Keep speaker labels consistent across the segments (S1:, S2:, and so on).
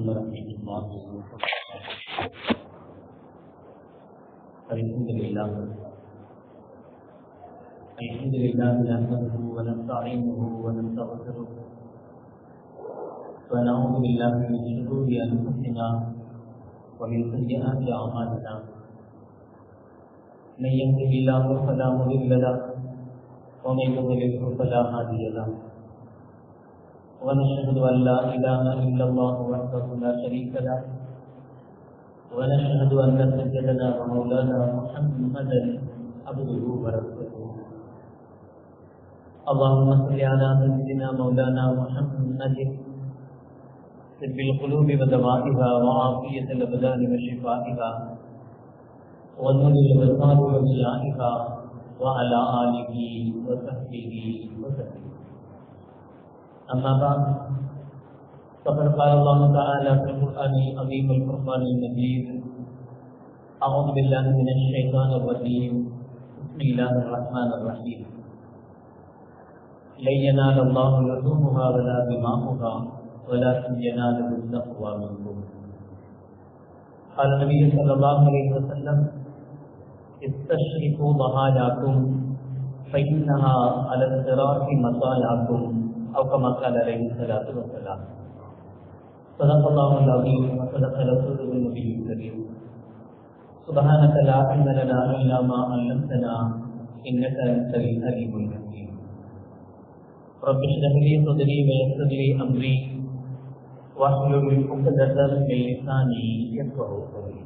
S1: ورحمة الله وبركاته. الحمد لله نحمده ونستعينه ونستغفره ونعوذ بالله من شرور أنفسنا ومن سيئات أعمالنا. من يهده الله فلا مضل له ومن يضلله فلا هادي له. ونشهد أن لا إله إلا الله وحده لا شريك له. ونشهد أن سيدنا ومولانا محمدا عبده ورسوله. اللهم صل على سيدنا مولانا محمد طب القلوب ودوائها وعافية الأبدان وشفائها ونور الأبصار وضيائها وعلى آله وصحبه وسلم. أما بعد، فقد قال الله تعالى في القرآن العظيم الفرقان المجيد: أعوذ بالله من الشيطان الرجيم، بسم الله الرحمن الرحيم. لن ينال الله لحومها ولا دماؤها ولكن يناله التقوى منكم. قال النبي صلى الله عليه وسلم: استشرفوا ضحاياكم فإنها على الصراط مطاياكم، أو كما قال عليه الصلاة والسلام. صدق الله العظيم وصدق رسوله النبي الكريم. سبحانك لا علم لنا إلا ما علمتنا إنك أنت العليم الحكيم. رب اشرح لي صدري ويسر لي أمري واحلل عقدة من لساني يفقهوا قولي.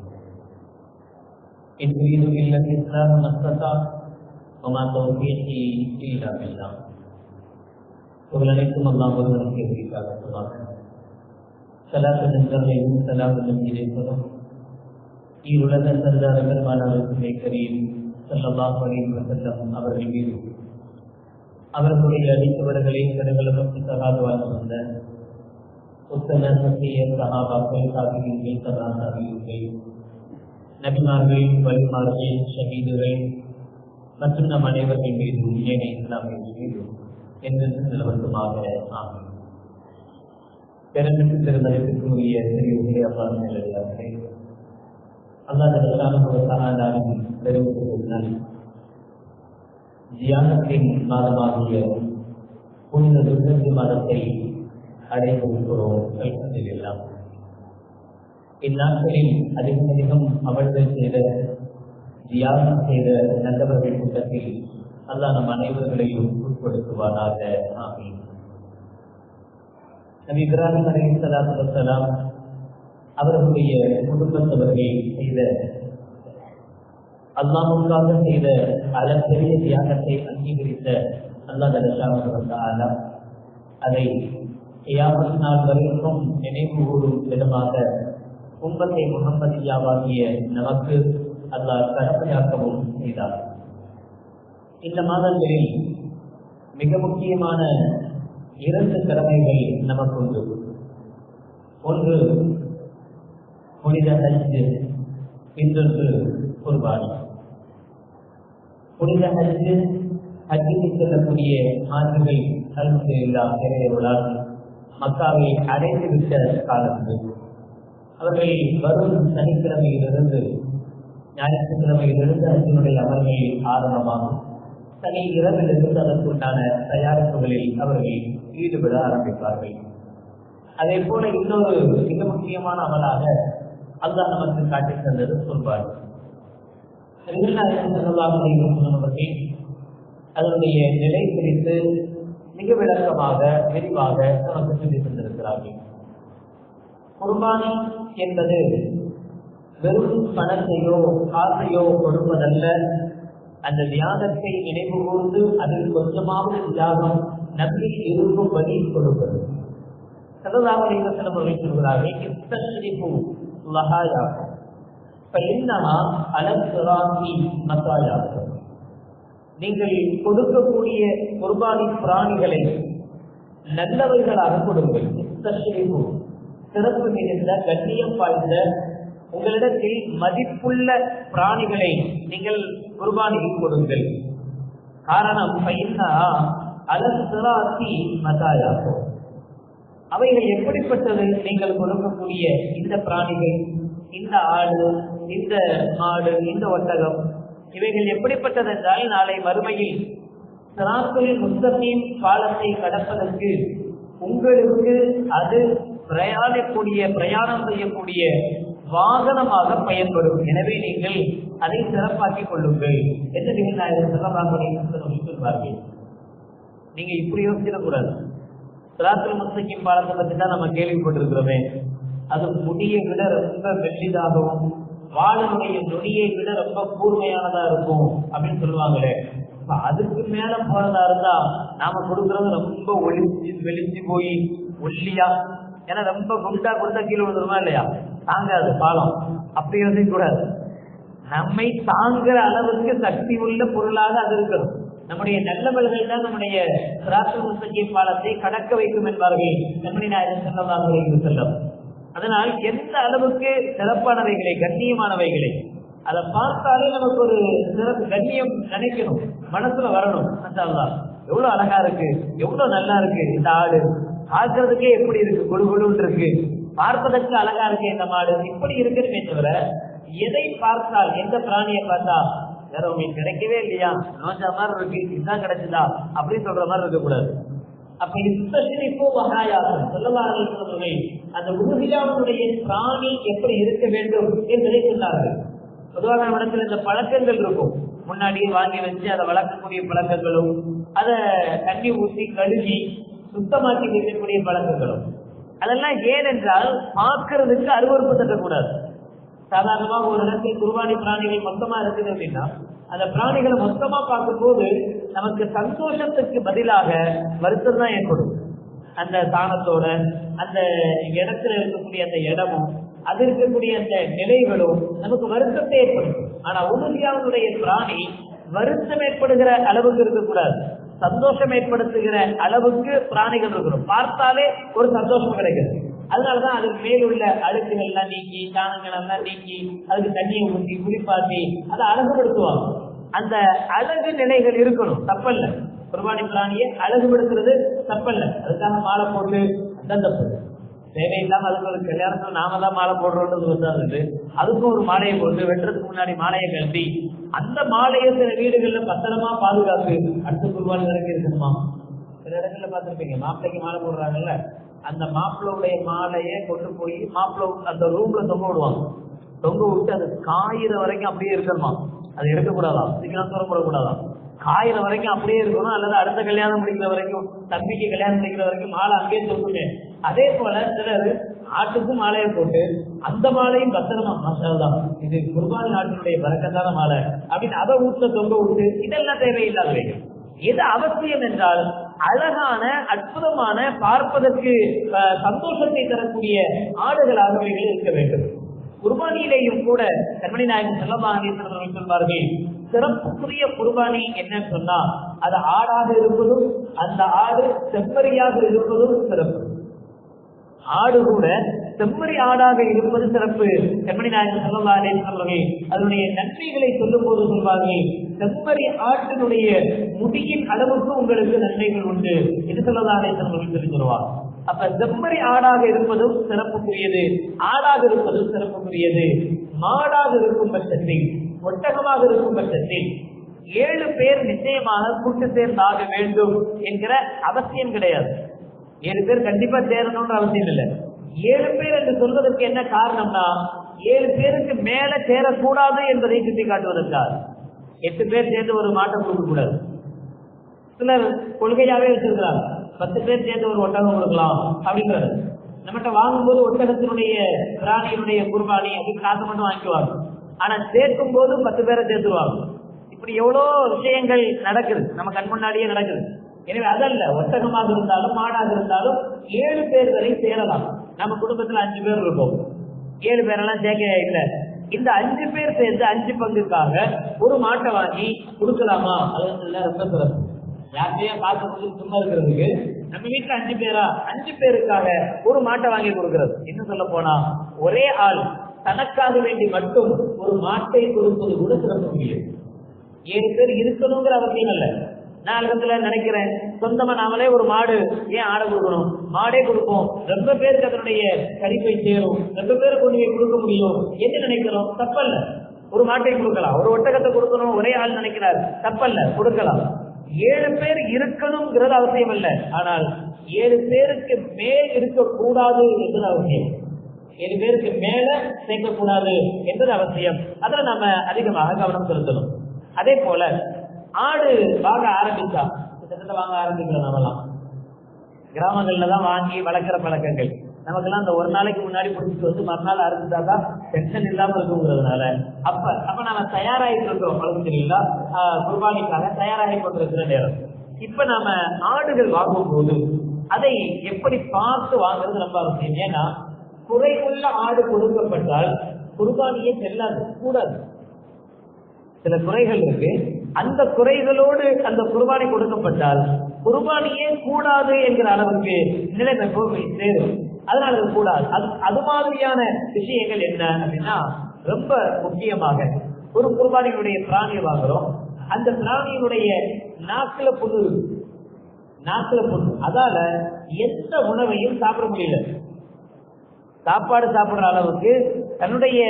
S1: إن أريد إلا الإسلام ما استطعت وما توفيقي إلا بالله. புகழனைத்தும் அல்லாஹ் ஒருவனுக்கு எதிரிக்காக சொல்வார்கள். சலாத்து நன்கர்களையும் சலாமும் இறைப்பதும் ஈருலக சர்தார் பெருமானாருக்கு கரீம் ஸல்லல்லாஹு அலைஹி வஸல்லம் அவர்கள் மீது, அவர்களுடைய அடித்தவர்களை கருகலமற்று சகாது வாழ்ந்து வந்த உத்தம சத்திய சஹாபாக்கள், தாபிஈன்கள், தபா தாபிஈன்கள், நபிமார்கள், வலிமார்கள், ஷஹீதுகள் மற்றும் நம் அனைவர்கள் மீதும் ஏனைய இஸ்லாமியர்கள் மீதும் என்றென்று நிலவரமாக ஆகும். பெருமிக்கு பெருமதிப்பிற்கு உரிய பெரியவர்களே, அவ்வாறு நிலையார்களே, அல்லாஹ் பெருமினால் தியானத்தின் மாதமாகிய புனித துர்கந்தி மாதத்தை அடைந்திருக்கிறோம். எல்லாம் இந்நாட்களில் அதிகம் அதிகம் அமல்கள் செய்த, தியானம் செய்த நல்லவர்கள் கூட்டத்தில் அல்லாஹ் நம் அனைவர்களையும் உட்படுத்துவானாக. ஆமீன். நபி இப்ராஹிம் அலைஹிஸ்ஸலாத்து வஸ்ஸலாம் அவர்களுடைய குடும்பத்தவர்கள் செய்த, அல்லாஹ்வுக்காக செய்த அளப்பெரிய தியாகத்தை அங்கீகரித்த அல்லாஹ் ஜல்லல்லாஹு தஆலா அதை கியாமத் நாள் வரைக்கும் நினைவு கூறும் விதமாக உம்மத்தை முஹம்மதியாவாகிய நமக்கு அல்லாஹ் கடமையாக்கவும் செய்தார். இந்த மாதங்களில் மிக முக்கியமான 2 கடமைகள் நமக்கு உண்டு. ஒன்று புனித ஹஜ், இன்னொன்று குர்பானி. புனித ஹஜ், ஹஜ்ஜுக்கு செல்லக்கூடிய ஆண்கள் அல்ஹம்துலில்லாஹ் இறைவர்களால் மக்காவை அடைந்துவிட்ட காலத்தில் அவர்கள் வரும் சனிக்கிழமையிலிருந்து ஞாயிற்றுக்கிழமையிலிருந்து ஹஜ்ஜினுடைய அமல்கள் ஆரம்பமாகும். சனி இரவிலிருந்து அதற்குண்டான தயாரிப்புகளில் அவர்கள் ஈடுபட ஆரம்பிப்பார்கள். அதே போல இன்னொரு மிக முக்கியமான அமலாக அல்லாஹ் நமக்கு காட்டித் தந்தது குர்பானி. அவர்கள் அதனுடைய நிலை குறித்து மிக விளக்கமாக விரிவாக நமக்கு சொல்லி தந்திருக்கிறார்கள். குர்பானி என்பது வெறும் பணத்தையோ காசையோ கொடுப்பதல்ல, அந்த தியாகத்தை நினைவு கூர்ந்து அதில் கொஞ்சமாவது தியாகம் நம்பி இருக்கும்படி கொடுப்பது. ஸல்லல்லாஹு அலைஹி வஸல்லம் அவர்கள் சொல்கிறார்கள்: இஸ்தஷ்ரிஃபு லஹாயாக்கும் ஃபஇன்னஹா அலா ஸிராத்தி மஸாயாக்கும். நீங்கள் கொடுக்கக்கூடிய குர்பானி பிராணிகளை நல்லவைகளாக கொடுங்கள். இஸ்தஷ்ரிஃபு, சிறப்பு மிகுந்த கண்ணியம் வாய்ந்த உங்களிடத்தில் மதிப்புள்ள பிராணிகளை நீங்கள் குர்பானியில் கொடுங்கள். காரணம், அலல் சிராத்தி மதாயாகும், அவைகள் எப்படிப்பட்டது? நீங்கள் கொடுக்கக்கூடிய இந்த பிராணிகள், இந்த ஆடு, இந்த மாடு, இந்த ஒட்டகம், இவைகள் எப்படிப்பட்டது என்றால் நாளை மறுமையில் சிராத்துல் முஸ்தகீம் பாலத்தை கடப்பதற்கு உங்களுக்கு அது பிரயாணம் செய்யக்கூடிய வாகனமாக பயன்படும். எனவே நீங்கள் அதை சிறப்பாக்கிக் கொள்ளுங்கள் என்று சொல்வார்கள். நீங்க இப்படி யோசிச்சிடக்கூடாது. சிராத்துல் முஸ்தகீம் பாலத்தை பற்றி தான் நம்ம கேள்விப்பட்டிருக்கிறோமே, அது முடியை விட ரொம்ப மெல்லிதாகவும் வாழனுடைய நொடியை விட ரொம்ப கூர்மையானதா இருக்கும் அப்படின்னு சொல்லுவாங்களே. அதுக்கு மேல போறதா இருந்தா நாம கொடுக்கறது ரொம்ப வெளிச்சு போய் ஒல்லியா, ஏன்னா ரொம்ப குண்டா கொடுத்தா கீழே விழுந்துருமா இல்லையா, தாங்காது பாலம். அப்படி யோசிக்க கூடாது. நம்மை தாங்குற அளவுக்கு சக்தி உள்ள பொருளாக அது இருக்கணும். நம்முடைய நல்லவர்கள் தான் நம்முடைய சிராத்துல் முஸ்தகீம் பாலத்தை கடக்க வைக்கும் என்பார்கள் நம்முடைய நாயகம் ஸல்லல்லாஹு அலைஹி வஸல்லம். அதனால் எந்த அளவுக்கு சிறப்பானவைகளை, கண்ணியமானவைகளை அதை பார்த்தாலே நமக்கு ஒரு சிறப்பு கண்ணியம் நினைக்கணும், மனசுல வரணும். அல்லாஹ் எவ்வளவு அழகா இருக்கு, எவ்வளவு நல்லா இருக்கு இந்த ஆடு, பார்க்கறதுக்கே எப்படி இருக்கு, குழுகுழுன்னு இருக்கு, பார்ப்பதற்கு அழகா இருக்கு இந்த மாடு, இப்படி இருக்குன்னு தவிர எதை பார்த்தால், எந்த பிராணியை பார்த்தா வேற உங்களுக்கு கிடைக்கவே இல்லையா, நோஞ்சா மாதிரி இருக்கு, இதுதான் கிடைச்சதா அப்படின்னு சொல்ற மாதிரி இருக்கக்கூடாது. அப்ப இப்போ வகாயாகும் சொல்லவார்கள் அந்த உறுதியாவுடைய பிராணி எப்படி இருக்க வேண்டும் என்பதை சொன்னார்கள். பொதுவாக நம்ம இடத்துல இந்த பழக்கங்கள் இருக்கும், முன்னாடியே வாங்கி வச்சு அதை வளர்க்கக்கூடிய பழக்கங்களும், அதை தண்ணி ஊற்றி கழுவி சுத்தமாக்கி வைக்கக்கூடிய பழக்கங்களும். அதெல்லாம் ஏனென்றால் பார்க்கறதுக்கு அருவருப்பு தட்டக்கூடாது. சாதாரணமாக ஒரு இடத்தில் குர்பானி பிராணிகள் மொத்தமா இருக்குது அப்படின்னா அந்த பிராணிகளை மொத்தமா பார்க்கும் போது நமக்கு சந்தோஷத்துக்கு பதிலாக வருத்தம் தான் ஏற்படும். அந்த தானத்தோட அந்த இடத்துல இருக்கக்கூடிய அந்த இடமும் அது இருக்கக்கூடிய அந்த நிலைகளும் நமக்கு வருத்தத்தை ஏற்படுத்தும். ஆனா உறுதியாவுடைய பிராணி வருத்தம் ஏற்படுகிற அளவுக்கு இருக்கக்கூடாது, சந்தோஷம் ஏற்படுத்துகிற அளவுக்கு பிராணிகள் இருக்கணும். பார்த்தாலே ஒரு சந்தோஷம் கிடைக்கிறது. அதனாலதான் அதுக்கு மேலுள்ள அழுக்குகள் எல்லாம் நீக்கி, சாணங்கள் எல்லாம் நீக்கி, அதுக்கு தண்ணியை ஊற்றி குளிப்பாட்டி அதை அழகுபடுத்துவாங்க. அந்த அழகு நிலைகள் இருக்கணும், தப்பல்ல. குர்பானி பிராணியை அழகுபடுத்துறது தப்பல்ல. அதுக்காக மாலை போட்டு அதான் தப்பு. தேவையில்லாம அதுக்கு ஒரு கல்யாணத்துல நாம தான் மாலை போடுறோன்றது வந்தாது. அதுக்கும் ஒரு மாலையை போட்டு வெட்டுறதுக்கு முன்னாடி மாலையை கட்டி அந்த மாலையை சில வீடுகள்ல பத்திரமா பாதுகாத்து அடுத்த குர்பானி வரைக்கும் இருக்கணுமா. சில இடங்கள்ல பார்த்துருப்பீங்க, மாப்பிள்ளைக்கு மாலை போடுறாங்கல்ல, அந்த மாப்பிள்ளையுடைய மாலையை கொண்டு போய் மாப்பிள்ளை அந்த ரூம்ல தொங்க விடுவாங்க. தொங்க விட்டு அது காயிற வரைக்கும் அப்படியே இருக்கணுமா, அது எடுக்கக்கூடாதான், சீக்கிரம் தூரப்படக்கூடாதான், காயிற வரைக்கும் அப்படியே இருக்கணும். அல்லது அடுத்த கல்யாணம் முடிக்கிற வரைக்கும், தம்பிக்கு கல்யாணம் முடிக்கிற வரைக்கும் மாலை அங்கேயே தொங்குங்க. அதே போல சிலர் ஆட்டுக்கும் மாலையை போட்டு அந்த மாலையும் பத்திரமா, மாஷாஅல்லாஹ் இது குர்பானி நாட்டினுடைய பரக்கத்தான மாலை அப்படின்னு அதை ஊட்ட தொங்க விட்டு, இதெல்லாம் தேவையில்லாதவைகள். எது அவசியம் என்றால் அழகான, அற்புதமான, பார்ப்பதற்கு சந்தோஷத்தை தரக்கூடிய ஆடுகளாக இருக்க வேண்டும். குர்பானியிலேயும் கூட கண்மணி நாயகம் ஸல்லல்லாஹு அலைஹி வஸல்லம் சொல்வார்கள், சிறப்புக்குரிய குர்பானி என்னன்னு சொன்னா அது ஆடாக இருப்பதும் அந்த ஆடு செம்மறியாக இருப்பதும் சிறப்பு. ஆடு கூட செம்மறி ஆடாக இருப்பது சிறப்பு. கண்மணி நாயகம் ஸல்லல்லாஹு அலைஹி வஸல்லம் அதனுடைய நன்மைகளை சொல்லும் போது சொல்வார்கள், செம்மறி ஆட்டினுடைய முடியின் அளவுக்கு உங்களுக்கு நன்மைகள் உண்டு என்று ஸல்லல்லாஹு அலைஹி வஸல்லம் சொல்லி சொல்லுவார். அப்ப செம்மறி ஆடாக இருப்பதும் சிறப்புக்குரியது, ஆடாக இருப்பதும் சிறப்புக்குரியது. மாடாக இருக்கும் பட்சத்தில், ஒட்டகமாக இருக்கும் பட்சத்தில் 7 பேர் நிச்சயமாக கூட்டு சேர்ந்தாக வேண்டும் என்கிற அவசியம் கிடையாது. 7 பேர் கண்டிப்பா சேரணும்ன்ற அவசியம் இல்லை. 7 பேர் என்று சொல்வதற்கு என்ன காரணம்னா 7 பேருக்கு மேல சேரக்கூடாது என்பதை சுட்டி காட்டுவதற்காக. 8 பேர் சேர்ந்து ஒரு மாட்டை கொடுக்க கூடாது. சிலர் கொள்கையாவே வச்சிருக்கிறாங்க, 10 பேர் சேர்ந்து ஒரு ஒட்டகம் கொடுக்கலாம் அப்படிங்கிறது. நம்மகிட்ட வாங்கும்போது ஒட்டகத்தினுடைய பிராணியினுடைய குர்பானி அப்படின்னு காசு மட்டும் வாங்கிக்குவாங்க. ஆனா சேர்க்கும் போது 10 பேரை சேர்த்துருவாங்க. இப்படி எவ்வளோ விஷயங்கள் நடக்குது, நம்ம கண் முன்னாடியே நடக்குது. எனவே அதல்ல, ஒட்டகமாக இருந்தாலும் மாடாக இருந்தாலும் 7 பேர் வரை சேரலாம். நம்ம குடும்பத்துல 5 பேர் இருப்போம், 7 பேரெல்லாம் சேர்க்க இல்லை. இந்த 5 பேர் சேர்ந்து 5 பங்குக்காக ஒரு மாட்டை வாங்கி கொடுக்கலாமா? அது ரொம்ப சிறப்பு. யார்கிட்டயும் காசு கொடுத்து சும்மா இருக்கிறதுக்கு நம்ம வீட்டுல 5 பேரா, 5 பேருக்காக ஒரு மாட்டை வாங்கி கொடுக்கிறது. என்ன சொல்ல போனா ஒரே ஆள் தனக்காக வேண்டி மட்டும் ஒரு மாட்டை கொடுப்பது கூட சிறப்பு முடியும். 7 பேர் இருக்கணுங்கிற அவசியம் அல்ல. நான் அலகத்துல நினைக்கிறேன், சொந்தமா நாமளே ஒரு மாடு ஏன் ஆடை கொடுக்கணும், மாடே கொடுப்போம், ரொம்ப பேருக்கு அதனுடைய கழிப்பை சேரும், ரொம்ப பேருக்கு கொண்டு போய் கொடுக்க முடியும் என்ன நினைக்கிறோம், தப்பல்ல. ஒரு மாட்டை கொடுக்கலாம், ஒரு ஒட்டகத்தை கொடுக்கணும் ஒரே ஆள் நினைக்கிறார், தப்பல்ல, கொடுக்கலாம். 7 பேர் இருக்கணும்ங்கிறது அவசியம் அல்ல, ஆனால் 7 பேருக்கு மேல் இருக்கக்கூடாது என்பது அவசியம். 7 பேருக்கு மேல சேர்க்கக்கூடாது என்பது அவசியம். அதுல நாம அதிகமாக கவனம் செலுத்தணும். அதே போல ஆடு வாங்க ஆரம்பிச்சா, கிட்டத்தட்ட வாங்க ஆரம்பிக்கலாம், நாமெல்லாம் கிராமங்கள்ல தான் வாங்கி வளர்க்கிற பழக்கங்கள் நமக்கெல்லாம் அந்த ஒரு நாளைக்கு முன்னாடி பிடிச்சிட்டு வந்து மறுநாள் அறுத்துட்டாதான் டென்ஷன் இல்லாம இருக்குங்கிறதுனால அப்ப நாம தயாராகிட்டு இருக்கிறோம். பழக்கம் தெரியல, குர்பானிக்காக தயாராகி கொண்டிருக்கிற நேரம். இப்ப நாம ஆடுகள் வாங்கும் போது அதை எப்படி பார்த்து வாங்குறது ரொம்ப அவசியம். ஏன்னா குறைவுள்ள ஆடு கொடுக்கப்பட்டால் குர்பானியே செல்லாது, கூடாது. சில குறைகள் இருக்கு, அந்த குறைகளோடு அந்த குர்பானி கொடுக்கப்பட்டால் குர்பானியே கூடாது என்கிற அளவுக்கு நிலைமை போய் சேரும். அதனால கூடாது. அது மாதிரியான விஷயங்கள் என்ன அப்படின்னா, ரொம்ப முக்கியமாக ஒரு குர்பானியினுடைய பிராணியை வாங்குறோம், அந்த பிராணியினுடைய நாக்குல புண்ணு, அதால எந்த உணவையும் சாப்பிட முடியல. சாப்பாடு சாப்பிடுற அளவுக்கு, தன்னுடைய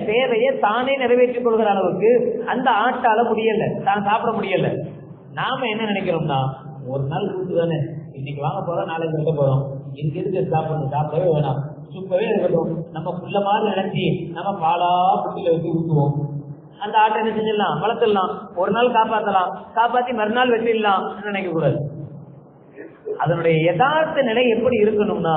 S1: தேவையை தானே நிறைவேற்றிக் கொள்கிற அளவுக்கு அந்த ஆட்டால முடியல, தான் சாப்பிட முடியல. நாம என்ன நினைக்கிறோம்னா, ஒரு நாள் கூட்டு தானே, இன்னைக்கு வாங்க போறோம், நாளைக்கு இருக்க போறோம், இதுக்கு எதுக்கு சாப்பிடணும், சாப்பிடவே வேணாம், சுப்பவே இருக்கட்டும், நம்ம புள்ள மாதிரி நினைச்சி நம்ம பாலா புட்டில வச்சு ஊற்றுவோம். அந்த ஆட்டை என்ன செஞ்சிடலாம், வளர்த்துடலாம், ஒரு நாள் காப்பாற்றலாம், காப்பாற்றி மறுநாள் வெட்டிடலாம் நினைக்க கூடாது. அதனுடைய யதார்த்த நிலை எப்படி இருக்கணும்னா,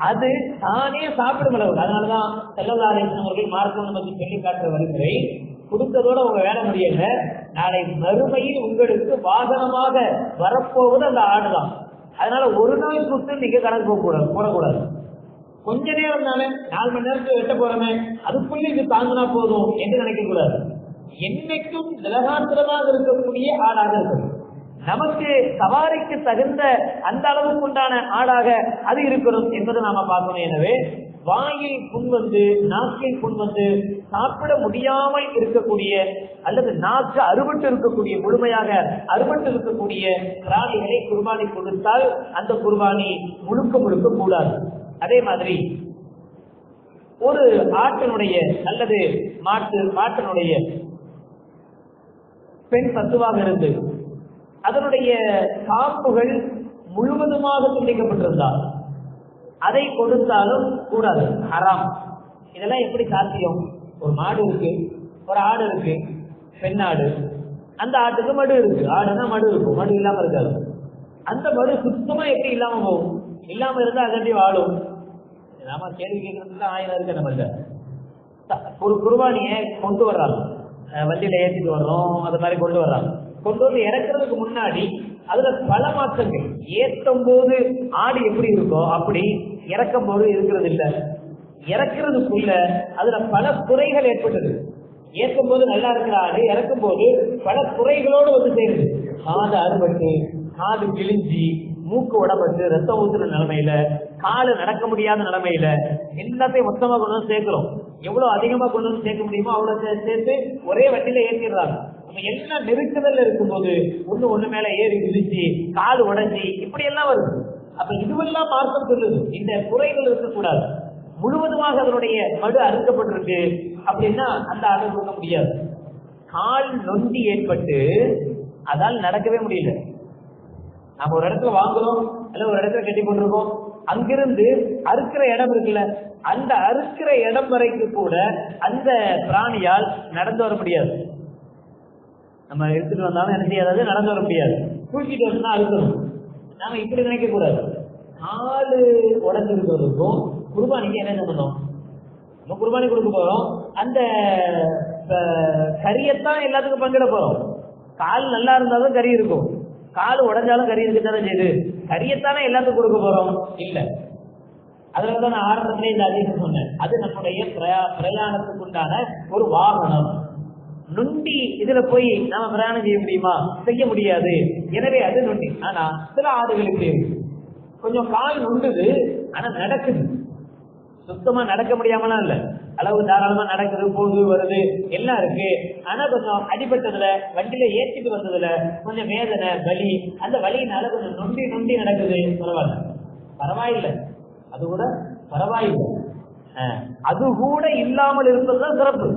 S1: அது தானே சாப்பிடும் அளவுக்கு. அதனாலதான் ஸல்லல்லாஹு அலைஹி வஸல்லம் அவர்கள் மார்க்கம் பற்றி சொல்லி காட்டுற வழிமுறை, கொடுத்ததோட உங்க வேலை முடியல, நாளை மறுமையில் உங்களுக்கு வாகனமாக வரப்போவது அந்த ஆடுதான். அதனால ஒரு நாள் கொடுத்து நீங்க கணக்கு போடக்கூடாது. கொஞ்ச நேரம் தானே, 4 மணி நேரத்துக்கு வெட்ட போறமே, அதுக்குள்ள இது தாங்கினா போதும் என்று நினைக்க கூடாது. என்னைக்கும் திலகாத்திரமாக இருக்கக்கூடிய ஆடாக இருக்கணும். நமக்கு சவாரிக்கு தகுந்த அந்த அளவுக்கு உண்டான ஆடாக அது இருக்கணும் என்பதை நாம பார்க்கணும். எனவே வாயில் புண் வந்து, நாக்கில் புண் வந்து சாப்பிட முடியாமல் இருக்கக்கூடிய அல்லது நாக்கு அறுபட்டு இருக்கக்கூடிய, முழுமையாக அறுபட்டு இருக்கக்கூடிய பிராணிகளை குர்பானி கொடுத்தால் அந்த குர்பானி முழுக்க கூடாது. அதே மாதிரி ஒரு ஆட்டினுடைய அல்லது மாட்டினுடைய பெண் பசுவாக இருந்து அதனுடைய காப்புகள் முழுவதுமாக துண்டிக்கப்பட்டிருந்தால் அதை கொடுத்தாலும் கூடாது, ஹராம். இதெல்லாம் எப்படி சாத்தியம்? ஒரு மாடு இருக்கு, ஒரு ஆடு இருக்கு, பெண்ணாடு, அந்த ஆட்டுக்கு மடு இருக்கு, ஆடுனா மடு இருக்கும், மடு இல்லாம இருக்காது. அந்த மடு சுத்தமா எப்படி இல்லாம போகும்? இல்லாம இருந்தா அதே வாழும். நாம கேள்வி கேட்கறதுக்கு 1000 இருக்கு. நம்ம ஒரு குர்பானியை கொண்டு வர்றாங்க, வண்டியில ஏற்றிட்டு வர்றோம், அது மாதிரி கொண்டு வர்றாங்க. கொண்டு வந்து இறக்குறதுக்கு முன்னாடி அதுல பல மாற்றங்கள். ஏற்றும் போது ஆடு எப்படி இருக்கோ அப்படி இறக்கும் போது இருக்கிறது இல்ல. இறக்குறதுக்குள்ள அதுல பல குறைகள் ஏற்பட்டது. ஏற்கும் போது நல்லா இருக்கிற ஆடு இறக்கும் போது பல குறைகளோடு வந்து சேருது. காது அறுபட்டு, காது கிழிஞ்சி, மூக்கு உடம்பட்டு, ரத்தம் ஊத்துற நிலைமையில, காலு நடக்க முடியாத நிலைமையில, எல்லாத்தையும் மொத்தமா கொண்டு வந்து சேர்க்கிறோம். எவ்வளவு அதிகமா கொண்டு வந்து சேர்க்க முடியுமோ அவ்வளவு சேர்த்து ஒரே வண்டியில ஏற்றிடுறாங்க. நம்ம எல்லாம் நெருக்குதல் இருக்கும்போது ஒண்ணு மேல ஏறி விதிச்சு, கால் உடைஞ்சி, இப்படி எல்லாம் வருது. அப்ப இதுவெல்லாம் மார்க்கம் சொல்லுது, இந்த குறைகள் இருக்கக்கூடாது. முழுவதுமாக அதனுடைய மடு அறுக்கப்பட்டிருக்கு அப்படின்னா அந்த ஆடு கொடுக்க முடியாது. கால் நொண்டி ஏற்பட்டு அதால் நடக்கவே முடியல. நம்ம ஒரு இடத்துல வாங்குறோம், அல்ல ஒரு இடத்துல கட்டி கொண்டிருக்கோம், அங்கிருந்து அறுக்கிற இடம் இருக்குல்ல, அந்த அறுக்கிற இடம் வரைக்கும் கூட அந்த பிராணியால் நடந்து வர முடியாது. நம்ம எடுத்துட்டு வந்தாலும் என்ன செய்யாது, நடந்து வர முடியாது. தூக்கிட்டு வரணும்னா அறுக்கணும். நாம இப்படி நினைக்க கூடாது. காலு உடஞ்சிருக்கிறதுக்கும் குர்பானிக்கு என்ன பண்ணணும்? நம்ம குர்பானி கொடுக்க போறோம், அந்த கறியத்தான் எல்லாத்துக்கும் பங்கிட போறோம். கால் நல்லா இருந்தாலும் கறி இருக்கும், கால் உடஞ்சாலும் கறி இருக்குதானே செய்யுது. கறியத்தானே எல்லாத்துக்கும் கொடுக்க போறோம் இல்ல. அதுலதான் நான் ஆரம்பத்திலே இந்த அதிகம் சொன்னேன், அது நம்முடைய பிரயாணத்துக்கு உண்டான ஒரு வாகனம். நுண்டி இதுல போய் நாம பிரயாணம் செய்ய முடியுமா? செய்ய முடியாது. எனவே அது நுண்டி. ஆனா சில ஆடுகளுக்கு கொஞ்சம் கால் நுண்டுது, ஆனா நடக்குது. சுத்தமா நடக்க முடியாமலாம் இல்ல, அளவு தாராளமா நடக்குது, போகுது, வருது, எல்லாம் இருக்கு. ஆனா கொஞ்சம் அடிபட்டதுல, வண்டியில ஏற்றிட்டு வந்ததுல கொஞ்சம் வேதனை, வலி, அந்த வலியினால கொஞ்சம் நொண்டி நொண்டி நடக்குது, பரவாயில்லை, அது கூட பரவாயில்லை. அது கூட இல்லாமல் இருப்பதுதான் சிறப்பு.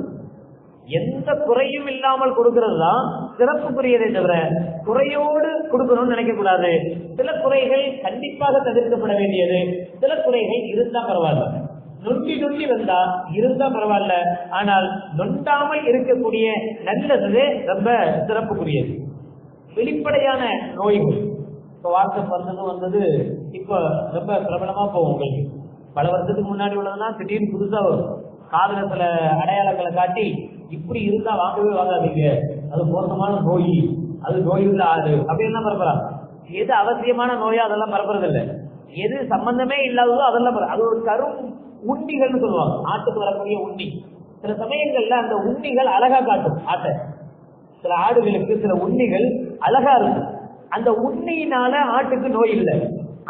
S1: எந்த குறையும் இல்லாமல் கொடுக்கிறது தான் சிறப்புக்குரியதை தவிர குறையோடு கொடுக்கணும்னு நினைக்க கூடாது. சில குறைகள் கண்டிப்பாக தவிர்க்கப்பட வேண்டியது, சில குறைகள் இருந்தா பரவாயில்ல. நொண்டி நொண்டி வந்தா இருந்தா பரவாயில்ல, ஆனால் நொண்டாமல் இருக்கக்கூடிய நல்லது ரொம்ப சிறப்புக்குரியது. வெளிப்படையான நோய்கள் இப்ப வாட்ஸ்அப் வந்தது இப்ப ரொம்ப பிரபலமா போகும். உங்களுக்கு பல வருஷத்துக்கு முன்னாடி உள்ளதுதான் திடீர்னு புதுசா வரும். காதல சில அடையாளங்களை காட்டி இப்படி இருந்தா வாங்கவே வாங்காதீங்க, அது மோசமான நோய், அது நோய் உள்ள ஆடு அப்படின்னு பரப்புறாங்க. எது அவசியமான நோயோ அதெல்லாம் பரப்புறது இல்லை, எது சம்பந்தமே இல்லாததோ அதெல்லாம் அது ஒரு கரும் உண்டிகள்னு சொல்லுவாங்க, ஆட்டுக்கு வரக்கூடிய உண்டி. சில சமயங்கள்ல அந்த உண்டிகள் அழகா காட்டும் ஆட்டை. சில ஆடுகளுக்கு சில உண்ணிகள் அழகா இருக்கும். அந்த உண்ணியினால ஆட்டுக்கு நோய் இல்லை,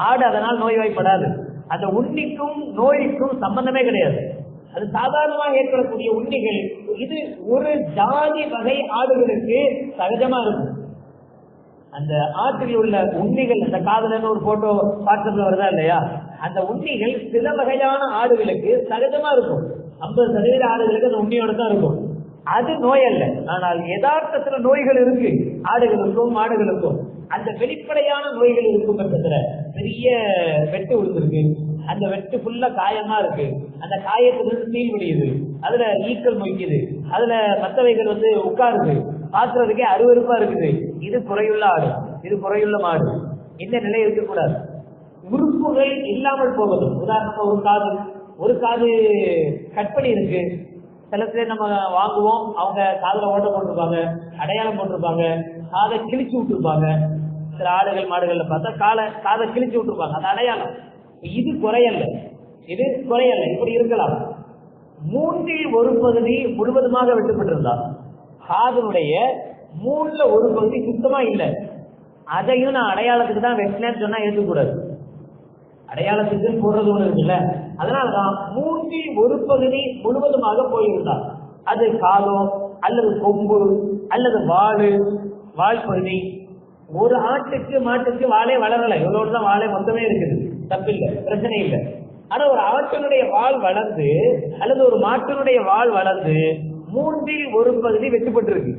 S1: ஆடு அதனால் நோய்வாய்ப்படாது. அந்த உண்ணிக்கும் நோய்க்கும் சம்பந்தமே கிடையாது, அது சாதாரணமாக ஏற்படக்கூடிய உண்ணிகள். இது ஒரு ஜாதி வகை ஆடுகளுக்கு சகஜமா இருக்கும். அந்த ஆட்டில் உள்ள உண்ணிகள், அந்த காதலன்னு ஒரு போட்டோ வாட்ஸ்அப்ல வருதா இல்லையா, அந்த உண்ணிகள் சில வகையான ஆடுகளுக்கு சகஜமா இருக்கும். 50% ஆடுகளுக்கு அந்த உண்ணியோட தான் இருக்கும். அது நோய் அல்ல. ஆனால் யதார்த்தத்துல நோய்கள் இருக்கு ஆடுகளுக்கும் மாடுகளுக்கும். அந்த வெளிப்படையான நோய்கள் இருக்கும் பட்சத்துல பெரிய வெட்டு விழுந்திருக்கு, அந்த வெட்டு ஃபுல்லா காயமா இருக்கு, அந்த காயத்திலிருந்து தீல் விடியுது, அதுல ஈக்கள் மொய்க்குது, அதுல மற்றவைகள் உட்காருது, பாக்குறதுக்கே அருவருப்பா இருக்குது. இது குறையுள்ள ஆடு, இது குறையுள்ள மாடு. இந்த நிலை இருக்கக்கூடாது. உறுப்புகள் இல்லாமல் போவது. உதாரணமா ஒரு காது கட் பண்ணி இருக்கு. சில பேர் நம்ம வாங்குவோம், அவங்க காதுல ஓட்ட போட்டிருப்பாங்க, அடையாளம் போட்டிருப்பாங்க, காதை கிழிச்சு விட்டுருப்பாங்க. சில ஆடுகள் மாடுகள்ல பார்த்தா காதை கிழிச்சு விட்டுருப்பாங்க, அது அடையாளம். இது குறையல்ல, இது குறையல்ல. இப்படி இருக்கலாம். 3இல் ஒரு பகுதி முழுவதுமாக வெட்டுப்பட்டிருந்தா, காதனுடைய 3ல ஒரு பகுதி சுத்தமா இல்லை, அதையும் நான் அடையாளத்துக்கு தான் வெட்டினேன்னு சொன்னா ஏற்றுக்கூடாது. அடையாளத்துக்கு போடுறது ஒண்ணு இருக்குல்ல, அதனாலதான் 3இல் ஒரு பகுதி முழுவதுமாக போயிருந்தார். அது காலோ அல்லது கொம்பு அல்லது வால் பகுதி. ஒரு ஆட்டுக்கு மாட்டுக்கு வாழை வளரல, இவ்வளவுதான் வாழை மொத்தமே இருக்குது, தப்பில்லை, பிரச்சனை இல்லை. ஆனா ஒரு ஆட்டினுடைய வால் வளர்ந்து அல்லது ஒரு மாட்டினுடைய வால் வளர்ந்து 3இல் ஒரு பகுதி வெட்டுப்பட்டிருக்கு,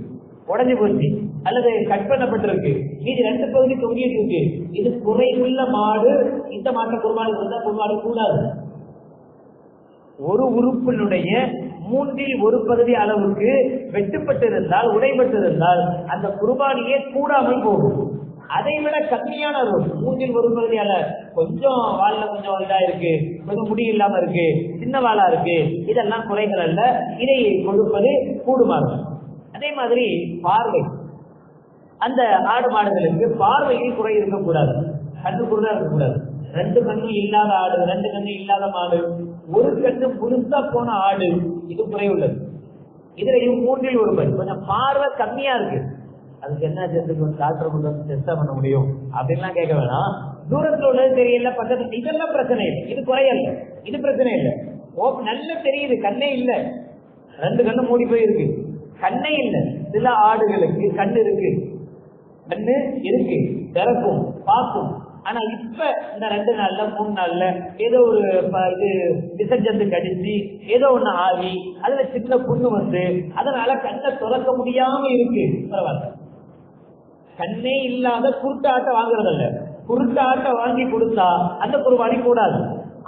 S1: உடஞ்சி போச்சு, அல்லது கட் பண்ணப்பட்டிருக்கு, மீதி 2 பகுதி தொங்கிட்டு இருக்கு. இது குறையுள்ள மாடு. இந்த மாட்டை குர்பானி கூடாது. ஒரு உறுப்பினுடைய 3இல் ஒரு பகுதி அளவுக்கு வெட்டுப்பட்டிருந்தால், உடைபட்டிருந்தால் அந்த குர்பானியே கூடாமல் போகும். அதை விட கம்மியான 3இல் ஒரு பகுதி அல்ல, கொஞ்சம் வால்ல கொஞ்சம் இதா இருக்கு, கொஞ்சம் முடி இல்லாம இருக்கு, சின்ன வாளா இருக்கு, இதெல்லாம் குறைகள் அல்ல, இதை கொடுப்பது கூடுமாறு. அதே மாதிரி பார்வை. அந்த ஆடு மாடுகளுக்கு பார்வையில் குறை இருக்கக்கூடாது, கண்ணு குருடா இருக்கக்கூடாது. 2 கண்ணும் இல்லாத ஆடு, 2 கண்ணு இல்லாத மாடு, ஒரு கண்ணு முழுசா போன ஆடு, இது குறை உள்ளது. இதுலயும் 3இல் ஒரு பகுதி கொஞ்சம் பார்வை கம்மியா இருக்கு, அதுக்கு என்ன சேர்த்துக்கு டாக்டர் கொண்டு வந்து டெஸ்டா பண்ண முடியும் அப்படின்லாம் கேட்க வேணாம். தூரத்துல உள்ளது தெரியல, பக்கத்துல, இதெல்லாம் பிரச்சனை இல்லை, இது குறையல்ல, இது பிரச்சனை இல்லை. நல்லா தெரியுது, கண்ணே இல்லை, 2 கண்ணு மூடி போயிருக்கு, கண்ணே இல்லை. சில ஆடுகளுக்கு கண்ணு இருக்கு, திறக்கும், பார்க்கும். ஆனா இப்ப இந்த 2 நாள்ல 3 நாள்ல ஏதோ ஒரு இது விசர்ஜந்து கடிச்சு ஏதோ ஒண்ணு ஆகி அதுல சின்ன புண்ணு அதனால கண்ணை திறக்க முடியாம இருக்கு, பரவாயில்ல. கண்ணே இல்லாத குருட்டு ஆட்டை வாங்குறதில்ல, குருட்டு ஆட்டை வாங்கி கொடுத்தா அந்த குர்பானி கூடாது.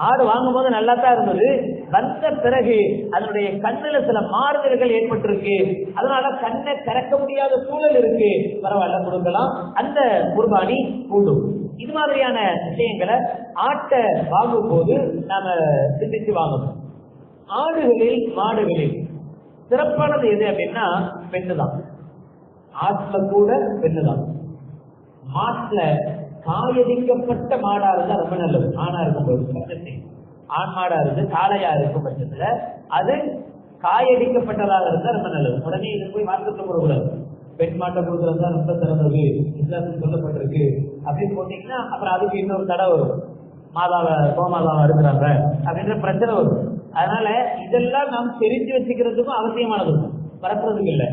S1: ஆடு வாங்கும் போது நல்லா தான் இருந்தது, வந்த பிறகு அதனுடைய கண்ணுல சில மாறுதல்கள் ஏற்பட்டிருக்கு, அதனால கண்ணை திறக்க முடியாத சூழல் இருக்கு, பரவாயில்ல, கொடுக்கலாம், அந்த குர்பானி கூடும். இது மாதிரியான விஷயங்களை ஆட்டை வாங்கும் போது நாம சிந்திச்சு வாங்கணும். ஆடுகளில் மாடுகளில் சிறப்பானது எது அப்படின்னா பெண்ணுதான். ஆட்டுல கூட பெண்ணுதான். மாட்டுல காயடிக்கப்பட்ட மாடா இருந்தா ரொம்ப நல்லது. ஆணா இருக்கும் போது, ஆண் மாடா இருந்து காளையா இருக்கும் பட்சத்துல அது காயடிக்கப்பட்டதாக இருந்தா ரொம்ப நல்லது. உடனே இது போய் மாற்றத்தை போடக்கூடாது. பெண் மாட்டை கொடுக்கறதா ரொம்ப சிறந்தது, இஸ்லாத்தில் சொல்லப்பட்டிருக்கு அப்படின்னு போட்டீங்கன்னா அப்புறம் அதுக்கு இன்னொரு தடை வரும், கோமாதாவை இருக்கிறாங்க அப்படின்ற பிரச்சனை வரும். அதனால இதெல்லாம் நாம் தெரிஞ்சு வச்சுக்கிறதுக்கும் அவசியமானது, பரப்புறதுக்கு இல்லை.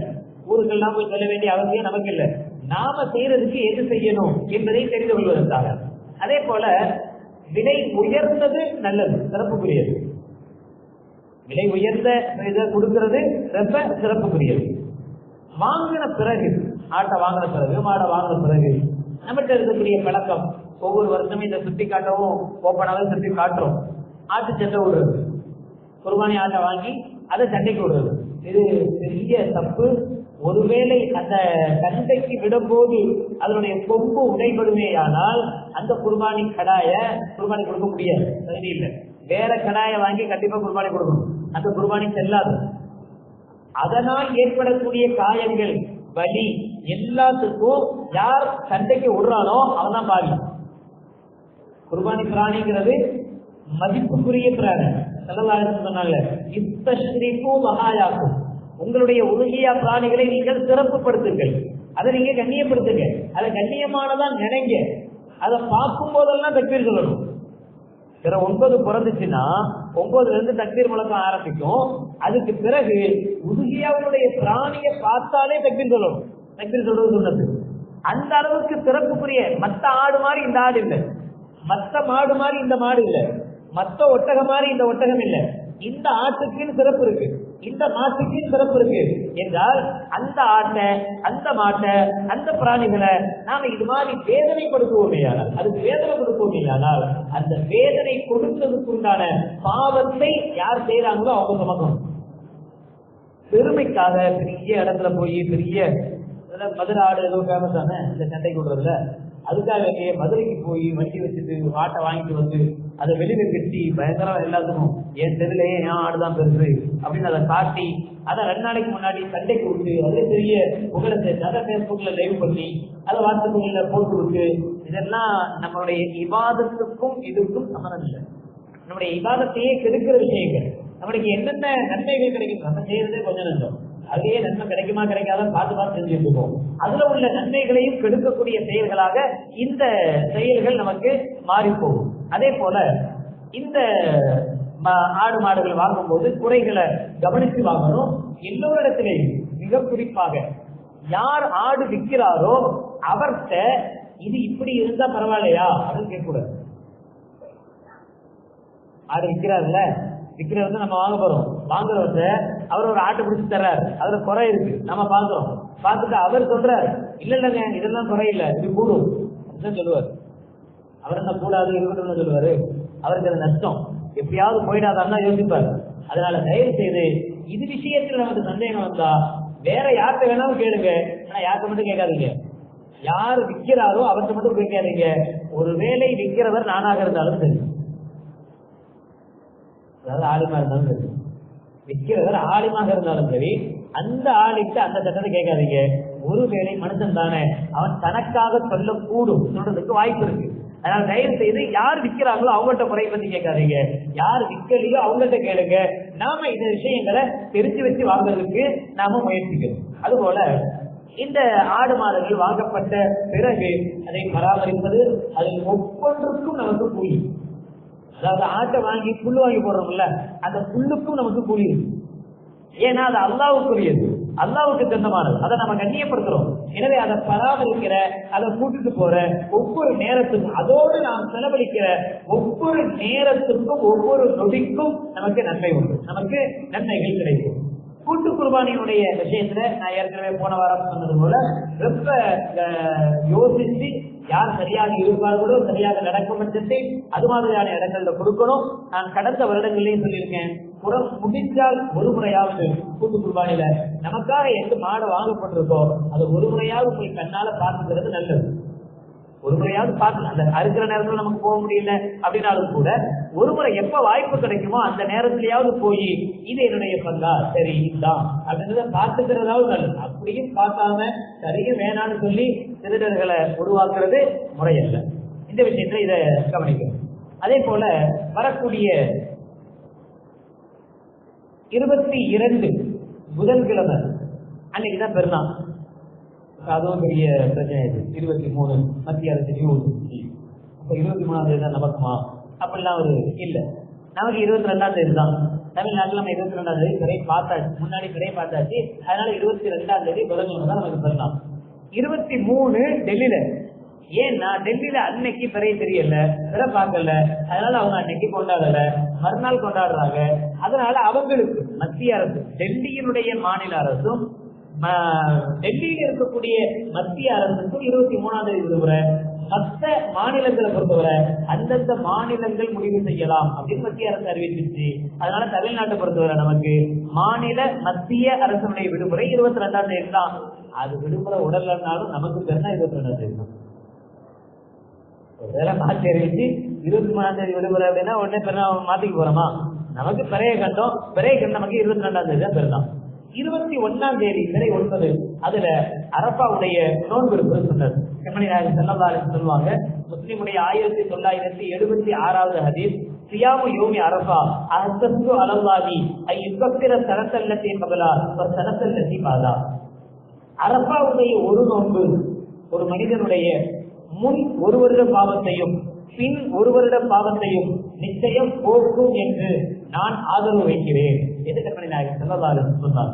S1: ஊருக்கெல்லாம் போய் சொல்ல வேண்டிய அவசியம் நமக்கு இல்லை. நாம செய்யறதுக்கு எது செய்யணும் என்பதை தெரிந்து கொள்வதற்காக. அதே போல விலை உயர்ந்தது நல்லது, சிறப்புக்குரியது. விலை உயர்ந்த இதை கொடுக்கிறது ரொம்ப சிறப்புக்குரியது. வாங்கின பிறகு, ஆட்டை வாங்கின பிறகு, மாடை வாங்கின பிறகு நம்மகிட்ட இருக்கக்கூடிய பழக்கம், ஒவ்வொரு வருஷமும் இதை சுற்றி காட்டவும் ஓப்பனாக சுற்றி காட்டுறோம். ஆட்டு சண்டை விடுறது, குர்பானி ஆட்டை வாங்கி அதை சண்டைக்கு விடுறது, இது பெரிய தப்பு. ஒருவேளை அந்த சண்டைக்கு விடும்போது அதனுடைய கொம்பு உடைபடுமேயானால் அந்த குர்பானி கடாய குர்பானி கொடுக்க முடியாது, தகுதி இல்லை. வேற கடாயை வாங்கி கண்டிப்பா குர்பானி கொடுக்கணும், அந்த குர்பானி செல்லாது. அதனால் ஏற்படக்கூடிய காயங்கள், வலி எல்லாத்துக்கும் யார் சண்டைக்கு விடுறானோ அவன் தான் பாவி. குர்பானி பிராணிங்கிறது மதிப்புக்குரிய பிராணி. ஸல்லல்லாஹு சொன்னாங்க, இஸ்தஷ்ரிஃபு மஹாயாக்கும், உங்களுடைய உலகியா பிராணிகளை நீங்கள் சிறப்புப்படுத்துங்கள், அதை நீங்க கண்ணியப்படுத்துங்க, அதை கண்ணியமானதான் நினைங்க. அதை பார்க்கும் போதெல்லாம் தக்பீர் சொல்லணும். 9 பிறந்துச்சுன்னா 9ல இருந்து தக்பீர் முழக்கம் ஆரம்பிக்கும். அதுக்கு பிறகு உலகியாவுடைய பிராணியை பார்த்தாலே தக்பீர் சொல்லணும். தக்பீர் சொல்றது சொன்னது அந்த அளவுக்கு சிறப்புக்குரிய. மற்ற ஆடு மாதிரி இந்த ஆடு இல்லை, மற்ற மாடு மாதிரி இந்த மாடு இல்லை, மற்ற ஒட்டகம் மாதிரி இந்த ஒட்டகம் இல்லை. இந்த ஆட்டுக்குன்னு சிறப்பு இருக்கு, இந்த மாட்டுக்கு சிறப்பு இருக்கு என்றால் அந்த ஆட்டை, அந்த மாட்டை, அந்த பிராணிகளை நாம இது மாதிரி வேதனைப்படுத்துவோமேயானால், அதுக்கு வேதனை கொடுப்போமேயானால் அந்த வேதனை கொடுத்ததுக்குண்டான பாவத்தை யார் செய்யறாங்களோ அவங்க சுமக்கணும். பெருமைக்காக பெரிய இடத்துல போய் பெரிய மதுரை ஆடு ஏதோ ஃபேமஸ் தானே இந்த சண்டைக்கு விடுறதுல, அதுக்காக மதுரைக்கு போய் வண்டி வச்சுட்டு ஆட்டை வாங்கிட்டு வந்து அதை வெளியில கட்டி பயங்கரம் எல்லாத்துக்கும் என் தெருலையே என் ஆடுதான் பெருசு அப்படின்னு அதை காட்டி அதை 2 நாளைக்கு முன்னாடி சண்டைக்கு விட்டு அதே பெரிய புகழை சேர்த்து அதை பேஸ்புக்ல லைவ் பண்ணி அதை வாட்ஸ்அப்ல போட்டு விட்டு, இதெல்லாம் நம்மளுடைய இபாதத்துக்கும் இதுக்கும் சம்மதம் இல்லை. நம்முடைய இபாதத்தையே கெடுக்கிற விஷயங்கள். நம்மளுக்கு என்னென்ன நன்மைகள் கிடைக்கும், நம்ம செய்யறதே கொஞ்சம் நன்மை, அதுலயே நன்மை கிடைக்குமா கிடைக்காத பார்த்து பார்த்து செஞ்சுட்டு இருக்கோம். அதுல உள்ள நன்மைகளையும் கெடுக்கக்கூடிய செயல்களாக இந்த செயல்கள் நமக்கு மாறி போகும். அதே போல இந்த ஆடு மாடுகள் வாங்கும் போது குறைகளை கவனித்து வாங்கணும். எல்லோரிடத்திலேயும் மிக குறிப்பாக யார் ஆடு விற்கிறாரோ அவர்கிட்ட இது இப்படி இருந்தா பரவாயில்லையா அப்படின்னு கேட்கக்கூடாது. ஆடு விற்கிறாருல்ல, விற்கிறவங்க நம்ம வாங்க போறோம், வாங்குறவங்க அவர் ஒரு ஆட்டை பிடிச்சி தர்றாரு, அதுல குறை இருக்கு, நம்ம பாக்குறோம். பார்த்துட்டு அவர் சொல்றாரு இல்ல இல்லைங்க இதெல்லாம் குறையில்லை, இது கூடும் அப்படின்னு சொல்லுவார். அவர் என்ன கூடாது இருக்கணும்னு சொல்லுவாரு, அவருக்கு அது நஷ்டம், எப்படியாவது போயிடாதான் யோசிப்பார். அதனால தயவு செய்து இது விஷயத்துல நமக்கு சந்தேகம் வந்தா வேற யார்கிட்ட வேணாலும் கேளுங்க, ஆனா யார்கிட்ட மட்டும் கேட்காதீங்க. யார் விற்கிறாரோ அவர்கிட்ட மட்டும் கேட்காதீங்க. ஒருவேளை விற்கிறவர் நானாக இருந்தாலும் சரி, அதாவது ஆலிமா இருந்தாலும் சரி, விற்கிறவர் ஆலிமாக இருந்தாலும் சரி, அந்த ஆளுக்கு அந்த சட்டத்தை கேட்காதீங்க. ஒருவேளை மனுஷன் தானே, அவன் தனக்காக சொல்லக்கூடும், சொல்றதுக்கு வாய்ப்பு இருக்கு. அதனால தயவு செய்து யார் விற்கிறாங்களோ அவங்கள்ட்ட குறை பத்தி கேட்காதீங்க, யார் விற்கலையோ அவங்கள்ட்ட கேளுங்க. நாம இந்த விஷயங்களை தெரிஞ்சு வச்சு வாங்குறதுக்கு நாம முயற்சிக்கணும். அதுபோல இந்த ஆடு மாடுகள் வாங்கப்பட்ட பிறகு அதை பராமரிப்பது, அதில் ஒவ்வொன்றுக்கும் நமக்கு கூலி. அதாவது ஆட்டை வாங்கி புல்லு வாங்கி போடுறோம்ல, அந்த புல்லுக்கும் நமக்கு கூலி இருக்கு. ஏன்னா அது அல்லாஹ்வுக்குரியது, அல்லாஹ்வுக்கு சொந்தமானது, அதை நம்ம கண்ணியப்படுத்துறோம். எனவே அதை பராமரிக்கிற, அதை கூட்டிட்டு போற ஒவ்வொரு நேரத்துக்கும், அதோடு நாம் செலவழிக்கிற ஒவ்வொரு நேரத்துக்கும் ஒவ்வொரு நொடிக்கும் நமக்கு நன்மை உண்டு, நமக்கு நன்மைகள் கிடைக்கும். கூட்டு குர்பானியினுடைய விஷயத்துல நான் ஏற்கனவே போன வாரம் சொன்னது போல ரொம்ப யோசிச்சு யார் சரியாக இருப்பார்களோ, சரியாக நடக்கும் பட்சத்தை அது மாதிரியான இடங்கள்ல கொடுக்கணும். நான் கடந்த வருடங்கள்லயும் சொல்லியிருக்கேன், புறம் முடிஞ்சால் ஒரு முறையாவது கூட்டு குர்பானியில நமக்காக எந்த மாடு வாங்கப்பட்டிருக்கோ அதை ஒரு முறையாவது போய் கண்ணால பார்த்துக்கிறது நல்லது. ஒரு முறையாவது பார்க்கலாம். அந்த அறுக்கிற நேரத்துல நமக்கு போக முடியல அப்படின்னாலும் கூட ஒரு முறை எப்ப வாய்ப்பு கிடைக்குமோ அந்த நேரத்திலேயாவது போய் இது என்னுடைய பங்கா, சரி இதுதான் அப்படின்றத பார்த்துக்கிறதாவது நல்லது. அப்படியும் பார்க்காம சரியும் வேணான்னு சொல்லி திருடர்களை உருவாக்குறது முறையல்ல. இந்த விஷயத்துல இதை கவனிக்கணும். அதே போல வரக்கூடிய 22 புதன்கிழமை அன்னைக்குதான் பெருநாள். அதுவும் பெரிய பிரச்சனை. 23 மத்திய அரசு நியூஸ், அப்ப 23ஆம் தேதி தான் நமக்குமா அப்படிலாம் ஒரு இல்லை, நமக்கு 22ஆம் தேதி தான். தமிழ்நாட்டில் நம்ம 22ஆம் தேதி பிறை பார்த்தாச்சு, முன்னாடி பிறை பார்த்தாச்சு. அதனால 22ஆம் தேதி புதன்கிழமை தான் நமக்கு பிறந்தோம். 23 டெல்லியில. ஏன்னா டெல்லியில அன்னைக்கு பிறை தெரியல, பிற பார்க்கல, அதனால அவங்க அன்னைக்கு கொண்டாடல, மறுநாள் கொண்டாடுறாங்க. அதனால அவங்களுக்கு மத்திய அரசு, டெல்லியினுடைய மாநில அரசும் டெல்லியில் இருக்கக்கூடிய மத்திய அரசுக்கும் 23ஆம் தேதி விடுமுறை. மற்ற மாநிலங்களை பொறுத்தவரை அந்தந்த மாநிலங்கள் முடிவு செய்யலாம் அப்படின்னு மத்திய அரசு அறிவிச்சிருச்சு. அதனால தமிழ்நாட்டை பொறுத்தவரை நமக்கு மாநில மத்திய அரசுடைய விடுமுறை 22ஆம் தேதி தான். அது விடுமுறை உடல்னாலும் நமக்கு பெருனா 22ஆம் தேதி தான். ஒருவேளை மாற்றி அறிவிச்சு 23ஆம் தேதி விடுமுறை அப்படின்னா உடனே பெருனா மாத்திக்க போறோமா? நமக்கு பிறைய கண்டம், பிறைய கண்டம் நமக்கு 22ஆம் தேதி தான் பெருதான். 21ஆம் தேதி பிறை 9, அதுல அரபாவுடைய நோன்பு இருப்பது சொன்னது. சொல்லுவாங்க, முஸ்லிமுடைய 1976வது ஹதீஸ், சியாமு யோமி அரபா அஹ்தஸு அலல்லாஹி ஐயுக்கத்திர சனத்தல்லதி கபலா வ சனத்தல்லதி பாதா. அரபாவுடைய ஒரு நோன்பு ஒரு மனிதனுடைய முன் ஒரு வருட பாவத்தையும் பின் ஒரு வருட பாவத்தையும் நிச்சயம் போக்கும் என்று நான் ஆதரவு வைக்கிறேன் என்று கற்பனை நாயகர் ஸல்லல்லாஹு அலைஹி வஸல்லம் சொன்னார்.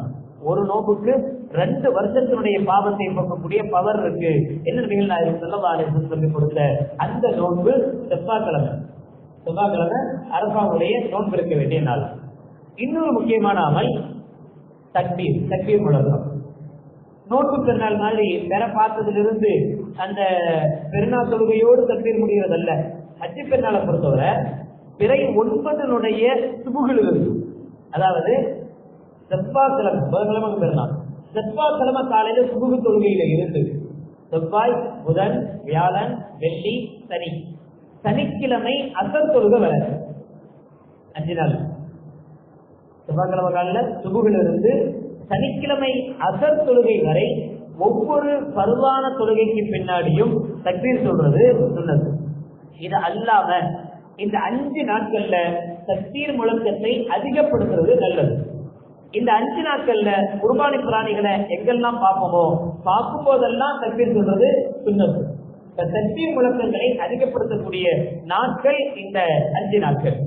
S1: ஒரு நோம்புக்கு 2 வருஷத்தினுடைய பாவத்தை போக்கக்கூடிய பவர் இருக்கு என்று நபிகள் நாயகர் ஸல்லல்லாஹு அலைஹி வஸல்லம் கொடுத்த அந்த நோன்பு செவ்வாய்க்கிழமை அரபாவுடைய நோன்பு இருக்க வேண்டிய நாள். இன்னொரு முக்கியமான அமல் தக்பீர் முழக்கம். நோன்பு பெருநாள் மாதிரி பெற பார்த்ததிலிருந்து அந்த பெருநாள் தொழுகையோடு தக்பீர் முடிகிறதல்ல. ஹஜ் பெருநாளை பொறுத்தவரை பிறை 9 சுபுகள் இருக்கு. அதாவது செவ்வாய்க்கிழமை புதன்கிழமை பெருநாள், செவ்வாய்க்கிழமை காலையில சுபுகு தொழுகையில இருந்து செவ்வாய், புதன், வியாழன், வெள்ளி, சனி, சனிக்கிழமை அசர் தொழுகை வர 5 நாள். செவ்வாய்க்கிழமை காலையில சுபுகில் இருந்து சனிக்கிழமை அசர் தொழுகை வரை ஒவ்வொரு பருவான தொழுகைக்கு பின்னாடியும் தக்பீர் சொல்றது சொன்னது. இது அல்லாம இந்த 5 நாட்கள்ல தக்பீர் முழக்கத்தை அதிகப்படுத்துறது நல்லது. இந்த 5 நாட்கள்ல குர்பானி பிராணிகளை எங்கெல்லாம் பார்ப்போமோ பார்க்கும் போதெல்லாம் தக்பீர் சொல்றது சுன்னத்து. தக்பீர் முழக்கங்களை அதிகப்படுத்தக்கூடிய நாட்கள் இந்த 5 நாட்கள்.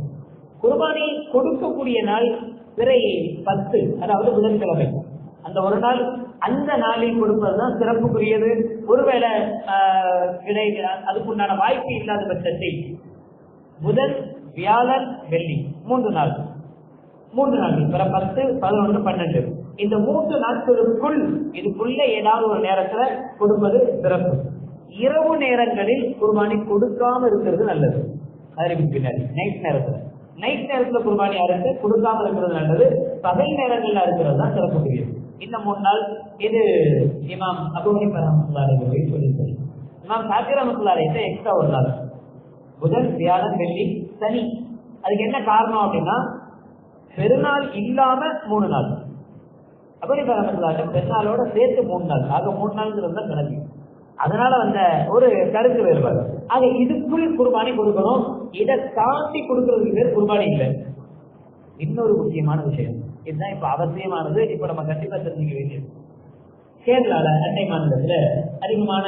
S1: குர்பானி கொடுக்கக்கூடிய நாள் பிறை 10, அதாவது புதன்கிழமை. அந்த ஒரு நாள், அந்த நாளில் கொடுப்பதுதான் சிறப்புக்குரியது. ஒருவேளை அதுக்குண்டான வாய்ப்பு இல்லாத பட்சத்தில் புதன், வியாழன், வெள்ளி 3 நாள் பிற 10, 11, 12 இந்த 3 நாட்களுக்குள் இதுக்குள்ள ஏதாவது ஒரு நேரத்துல கொடுப்பது சிறப்பு. இரவு நேரங்களில் குர்பானி கொடுக்காம இருக்கிறது நல்லது. அறிவு பின்னாடி நைட் நேரத்துல குர்பானி அறுத்து கொடுக்காம இருக்கிறது நல்லது. பகல் நேரங்கள்ல இருக்கிறது தான் சிறப்புக்குரியது. இந்த 3 நாள் இது இமாம் அபூ ஹனீஃபா ரஹ்மத்துல்லாஹி அலைஹி சொல்லியிருக்காரு. இமாம் ஷாஃபி ரஹ்மத்துல்லாஹி அலைஹி எக்ஸ்ட்ரா ஒரு நாள் புதன், வியாழன், வெள்ளி, சனி. அதுக்கு என்ன காரணம் அப்படின்னா பெருநாள் இல்லாம 3 நாள். அபூ ஹனீஃபா ரஹ்மத்துல்லாஹி அலைஹி பெருநாளோட சேர்த்து 3 நாள், ஆக 3 நாள்ங்கிறது தான் கணக்கு. அதனால வந்த ஒரு கருத்து வேறுபாடு. ஆக இதுக்குள் குர்பானி கொடுக்கணும், இதை தாண்டி கொடுக்கறதுக்கு பேர் குர்பானி இல்லை. இன்னொரு முக்கியமான விஷயம், இதுதான் இப்ப அவசியமானது, இப்ப நம்ம கண்டிப்பா தெரிஞ்சுக்க வேண்டியது. கேரளால அண்டை மாநிலத்துல அதிகமான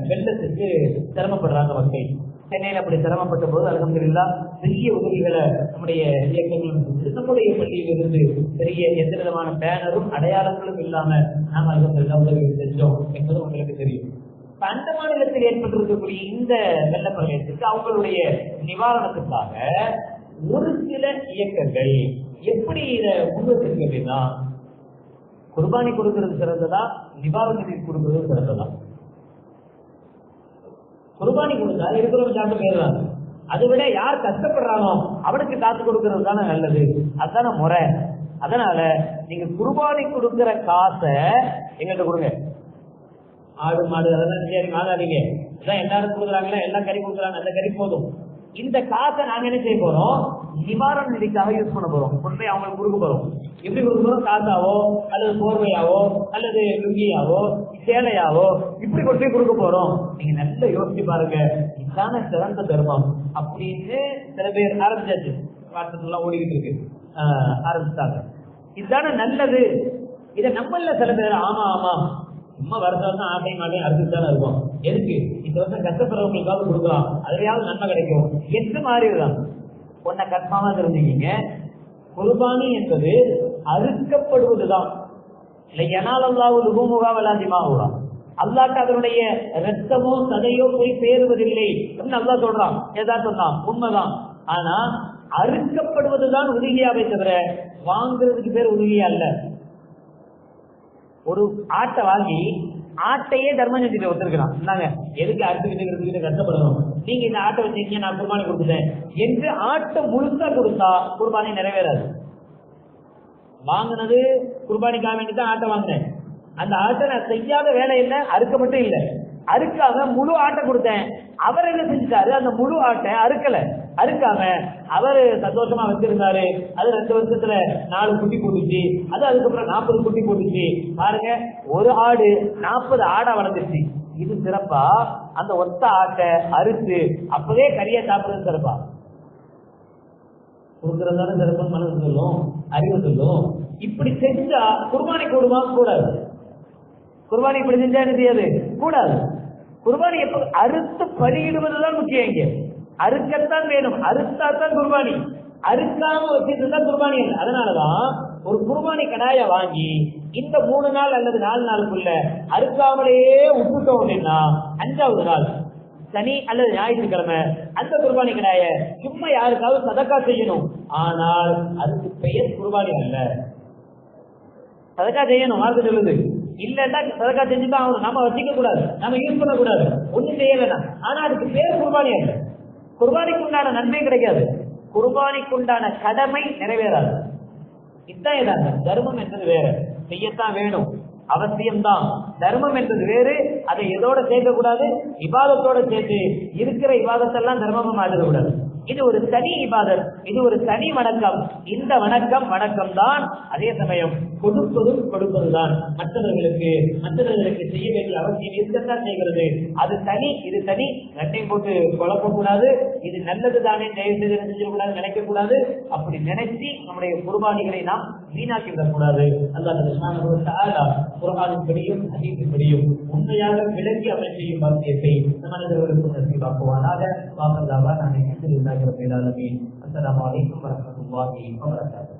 S1: வெள்ளத்துக்கு சிரமப்படுறாங்க மக்கள். சென்னையில அப்படி சிரமப்பட்ட போது அல்ஹம்துலில்லாஹ் பெரிய உதவிகளை நம்முடைய இயக்கங்களும் நம்முடைய பள்ளியிலிருந்து பெரிய எந்த விதமான பேனரும் அடையாளங்களும் இல்லாம நாம் அல்ஹம்துலில்லாஹ் உதவிகள் செஞ்சோம் என்பது உங்களுக்கு தெரியும். அந்த மாநிலத்தில் ஏற்பட்டிருக்கக்கூடிய இந்த வெள்ள பிரளயத்துக்கு அவங்களுடைய நிவாரணத்துக்காக ஒரு சில இயக்கங்கள் எப்படி இதை முன்வச்சிருக்கு அப்படின்னா, குர்பானி கொடுக்கிறது சிறந்ததா, நிவாரண நிதி கொடுக்கிறது சிறந்ததா? குர்பானி கொடுத்தா இருக்கிறவங்க சாப்பிட்டு போயிடுறாங்க. அதை விட யார் கஷ்டப்படுறானோ அவனுக்கு காத்து கொடுக்கறது தானே நல்லது, அதுதானே முறை. அதனால நீங்க குர்பானி கொடுக்கிற காசை எங்கள்கிட்ட கொடுங்க. ஆடு மாடு அதெல்லாம் சரி வாங்காதீங்க, இதான் எல்லாரும் கொடுக்குறாங்களே, எல்லாம் கறி கொடுக்குறாங்க, அந்த கறி போதும். இந்த காசை நாங்க என்ன செய்ய போறோம், நிவாரண நிதிக்காக யூஸ் பண்ண போறோம். கொண்டு போய் அவங்களுக்கு கொடுக்க போறோம். எப்படி கொடுக்க போறோம்? காசாவோ அல்லது போர்வையாவோ அல்லது லுங்கியாவோ சேலையாவோ இப்படி கொண்டு போய் கொடுக்க போறோம். நீங்க நல்லா யோசிச்சு பாருங்க, இதுதான சிறந்த தர்மம் அப்படின்னு சில பேர் ஆரம்பிச்சாச்சு. வாட்ஸ்அப்லாம் ஓடிக்கிட்டு இருக்கு, ஆரம்பிச்சாங்க. இதுதானே நல்லது. இதை நம்மள சில பேர் ஆமா ஆமா சும்மா வருஷம் தான் ஆட்டையும் மாட்டையும் அறுத்துட்டு தானே இருக்கும், எதுக்கு இந்த வருஷம் கஷ்டப்படுறவங்களுக்காவது கொடுக்கலாம், அதுலயாவது நன்மை கிடைக்கும் என்று மாறிடுறாங்க. ஒன்ன கன்ஃபார்மா தெரிஞ்சுக்கிங்க, குர்பானி என்பது அறுக்கப்படுவதுதான். அல்லாஹ் அதனுடைய ரத்தமோ சதையோ போய் சேருவதில்லை அல்லாஹ் சொல்றான். யதார்த்தம் தான், உண்மைதான். ஆனா அறுக்கப்படுவதுதான் உதவியாவே தவிர வாங்குறதுக்கு பேர் உதவியா அல்ல. ஒரு ஆட்டை வாங்கி ஆட்டையே தர்மம் செஞ்சுட்டு ஒத்துருக்கலாம். நாங்க எதுக்கு அறுத்துக்கிட்டு கஷ்டப்படணும், நீங்க இந்த ஆட்டை வச்சிருக்கீங்க, நான் குர்பானி கொடுத்துட்டேன் என்று ஆட்டை முழுசா கொடுத்தா குர்பானி நிறைவேறாது. வாங்கினது குர்பானிக்காக வேண்டிதான் ஆட்டை வாங்கினேன். அந்த ஆட்டை நான் செய்யாத வேலை இல்லை, அறுக்க மட்டும் இல்லை, அறுக்காம முழு ஆட்டை கொடுத்தேன். அவர் என்ன செஞ்சுட்டாரு, அந்த முழு ஆட்டை அறுக்காம அவரு சந்தோஷமா வச்சிருந்தாரு. அது 2 வருஷத்துல 4 குட்டி போட்டுச்சு, அது அதுக்கப்புறம் 40 குட்டி போட்டுச்சு. பாருங்க, ஒரு ஆடு 40 ஆடா வளர்ந்துருச்சு. இது சிறப்பா? அந்த ஒத்த ஆட்டை அறுத்து அப்பவே கறியா சாப்பிடுறது சிறப்பா? கொடுக்கறதான சிறப்பு மனசு சொல்லும், அறிவு சொல்லும். இப்படி செஞ்சா குர்பானி கூடுமா? கூடாது. குர்பானி இப்படி செஞ்சா என்ன செய்யாது? கூடாது. குர்பானி எப்ப அறுத்து பலியிடுவதுதான் முக்கியம். இங்க அறுக்கத்தான் வேணும், அறுத்தாத்தான் குர்பானி. அறுக்காம வச்சுட்டு தான் குர்பானி இல்லை. அதனாலதான் ஒரு குர்பானி கடாய வாங்கி இந்த 3 நாள் அல்லது 4 நாளுக்குள்ள அறுக்காமலேயே விட்டுட்டோம் அப்படின்னா 5வது நாள் சனி அல்லது ஞாயிற்றுக்கிழமை அந்த குர்பானி கடாய சும்மா யாருக்காவது சதக்கா செய்யணும். ஆனால் அதுக்கு பெயர் குர்பானி அல்ல. சதக்கா செய்யணும் மார்க்க சொல்லுது. இல்லன்னா சதக்கா செஞ்சுதான் ஆகணும். நம்ம வச்சுக்க கூடாது, நம்ம யூஸ் பண்ண கூடாது, ஒண்ணும் செய்ய வேண்டாம். ஆனா அதுக்கு பேர் குர்பானி அல்ல. குர்பானிக்குண்டான நன்மை கிடைக்காது, குர்பானிக்குண்டான கடமை நிறைவேறாது. இதுதான் ஏதாவது தர்மம் என்பது வேற, செய்யத்தான் வேணும், அவசியம்தான். தர்மம் என்பது வேறு, அதை எதோட சேர்க்க கூடாது, இபாதத்தோட சேர்த்து இருக்கிற இபாதத்தெல்லாம் தர்மமா மாற்ற கூடாது. இது ஒரு தனி இபாதத், இது ஒரு தனி வணக்கம். இந்த வணக்கம் தான். அதே சமயம் கொடுப்பதுதான். மற்றவர்களுக்கு செய்ய வேண்டிய அவசியம் இருக்கத்தான் செய்கிறது. அது தனி, இது தனி. ரெட்டை போட்டு குழப்பக்கூடாது. இது நல்லது தானே, தயவு செய்து செஞ்சிடக்கூடாது, நினைக்க கூடாது. அப்படி நினைச்சு நம்முடைய குர்பானிகளை நாம் வீணாக்கி விடக்கூடாது. அல்லாஹ் சுப்ஹானஹு வ தஆலா குர்ஆனின்படியும் ஹதீஸின்படியும் உண்மையாக விளங்கி அமல் செய்யும் பாக்கியத்தை மனிதர்களுக்கு நசீபாக்குவானாக. வாஹர் தாவா நான் அஸ்ஸலாமு அலைக்கும் வரஹ்மத்துல்லாஹி வபரகாத்துஹு.